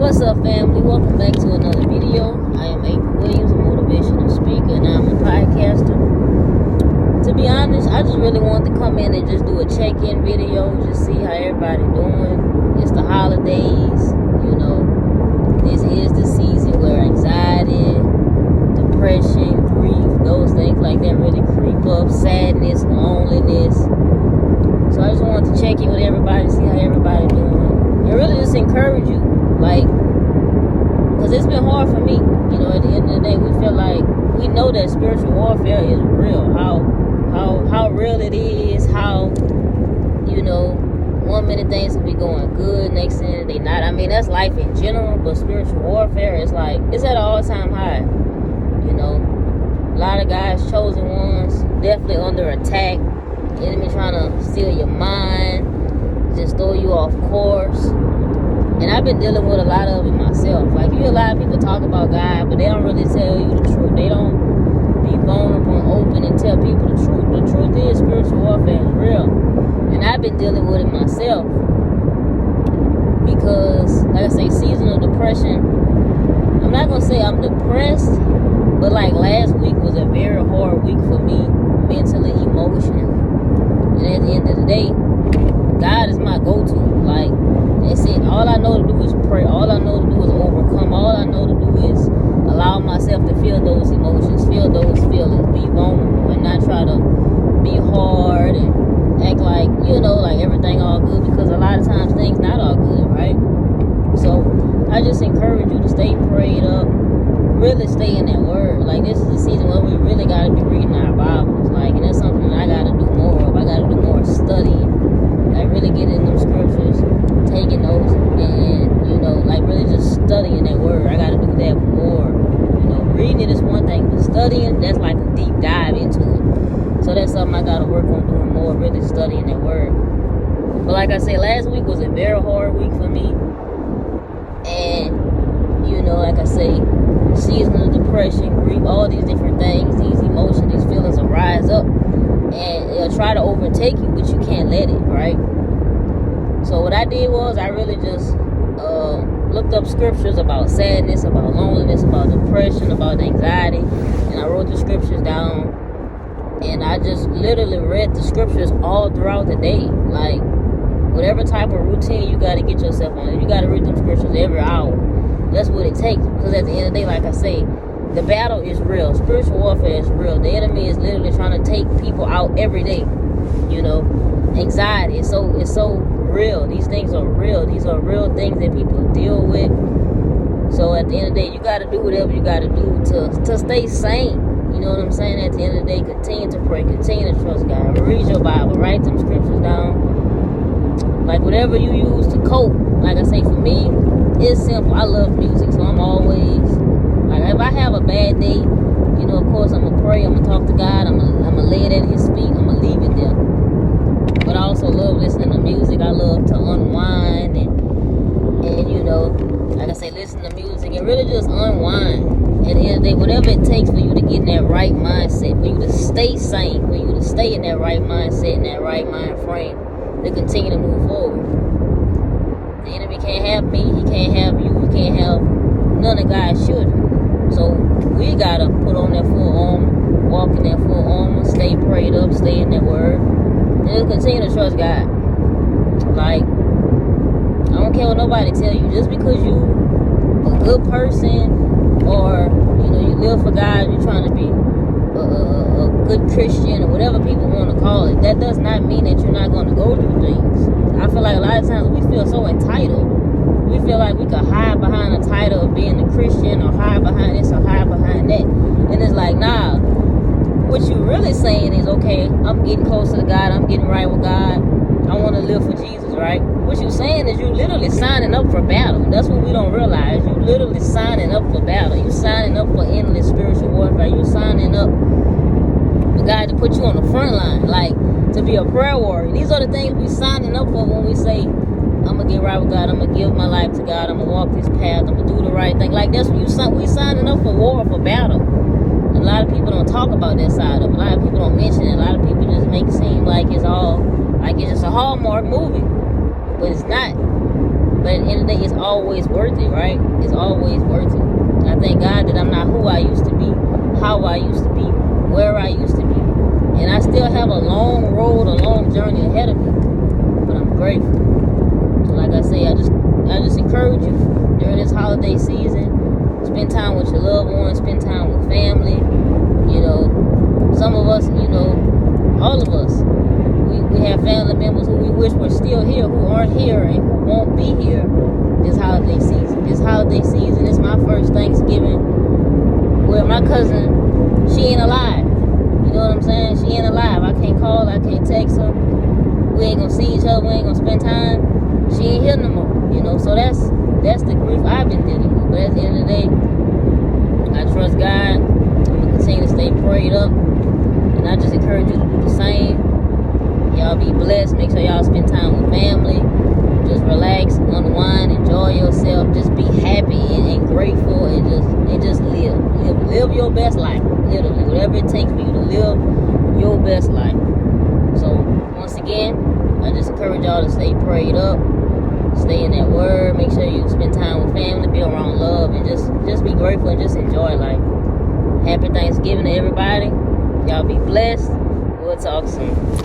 What's up, family? Welcome back to another video. I am April Williams, a motivational speaker, and I'm a podcaster. To be honest, I just really wanted to come in and just do a check-in video, just see how everybody doing. It's the holidays, This is the season where anxiety, depression, grief, those things like that really creep up. Sadness, loneliness. So I just wanted to check in with everybody, see how everybody doing. And really just encourage you, because it's been hard for me. At the end of the day, we feel like we know that spiritual warfare is real. How real it is. How 1 minute things will be going good, next minute they not. I mean, that's life in general, but spiritual warfare is it's at an all-time high. A lot of guys, chosen ones, definitely under attack. Enemy trying to steal your mind, just throw you off course. And I've been dealing with a lot of it myself. You hear a lot of people talk about God, but they don't really tell you the truth. They don't be vulnerable and open and tell people the truth. The truth is spiritual warfare is real. And I've been dealing with it myself. Because, like I say, seasonal depression, I'm not going to say I'm depressed, but last week was a very hard week for me, mentally, emotionally. And at the end of the day, God is my go-to. That's it. All I know to do is pray. All I know to do is overcome. All I know to do is allow myself to feel those emotions, feel those feelings, be vulnerable, and not try to be hard and act like everything all good, because a lot of times things not all good, right? So I just encourage you to stay prayed up, really stay in that word. This is the season where we really got to be reading our Bibles, and that's something that I got to do more of. I got to do more studying, really get in them scriptures, taking notes, and really just studying that word. I got to do that more. Reading it is one thing, but studying, that's a deep dive into it. So that's something I got to work on doing more, really studying that word. But like I said, last week was a very hard week for me. And, like I say, seasonal depression, grief, all these different things, these emotions, these feelings will rise up. And it'll try to overtake you, but you can't let it, right? So what I did was I really just looked up scriptures about sadness, about loneliness, about depression, about anxiety. And I wrote the scriptures down. And I just literally read the scriptures all throughout the day. Whatever type of routine you got to get yourself on, you got to read them scriptures every hour. That's what it takes. Because at the end of the day, like I say, the battle is real. Spiritual warfare is real. The enemy is literally trying to take people out every day. Anxiety. It's so real. These things are real. These are real things that people deal with. So at the end of the day, you got to do whatever you got to do to stay sane. You know what I'm saying? At the end of the day, continue to pray, continue to trust God. Read your Bible, write them scriptures down. Whatever you use to cope. Like I say, for me, it's simple. I love music, so I'm always, if I have a bad day, of course, I'm going to pray, I'm going to talk to God, I'm going to lay it at His feet, I'm going to leave it there. But I also love listening to music. I love to unwind and like I say, listen to music and really just unwind. At the end of the day, whatever it takes for you to get in that right mindset, for you to stay sane, for you to stay in that right mindset, in that right mind frame, to continue to move forward. The enemy can't have me, he can't have you, he can't have none of God's children. So we gotta put on that full armor, walk in that full armor, stay prayed up, stay in that word, and just continue to trust God. I don't care what nobody tell you. Just because you a good person, or you live for God, you're trying to be a good Christian, or whatever people want to call it, that does not mean that you're not going to go through things. I feel like a lot of times we feel so entitled. We feel like we could hide behind the title of being a Christian, or hide behind this, or hide behind that. And it's nah. What you really saying is, okay, I'm getting closer to God, I'm getting right with God, I want to live for Jesus, right? What you saying is you literally signing up for battle. That's what we don't realize. You literally signing up for battle. You signing up for endless spiritual warfare. You signing up for God to put you on the front line, to be a prayer warrior. These are the things we signing up for when we say, I'm going to get right with God, I'm going to give my life to God, I'm going to walk this path, I'm going to do the right thing. That's what we signing up for war, for battle. And a lot of people don't talk about that side of it. A lot of people don't mention it. A lot of people just make it seem like it's all, it's just a Hallmark movie. But it's not. But at the end of the day, it's always worth it, right? It's always worth it. I thank God that I'm not who I used to be, how I used to be, where I used to be. And I still have a long road, a long journey ahead of me. But I'm grateful. So like I say, I just encourage you during this holiday season, spend time with your loved ones, spend time with family. You know, some of us, you know, all of us, we have family members who we wish were still here, who aren't here and who won't be here this holiday season. This holiday season is my first Thanksgiving where my cousin, she ain't alive. You know what I'm saying? She ain't alive. I can't call, I can't text her. We ain't gonna see each other, we ain't gonna spend time. She ain't here no more. You know, so that's the grief I've been dealing with. But at the end of the day, I trust God. I'm gonna continue to stay prayed up. And I just encourage you to do the same. Y'all be blessed. Make sure y'all spend time with family. Just relax, unwind, enjoy yourself. Just be happy and grateful, and just live your best life. Literally, whatever it takes for you to live your best life. So once again, I just encourage y'all to stay prayed up, stay in that word. Make sure you spend time with family, be around love, and just be grateful and just enjoy life. Happy Thanksgiving to everybody. Y'all be blessed. We'll talk soon.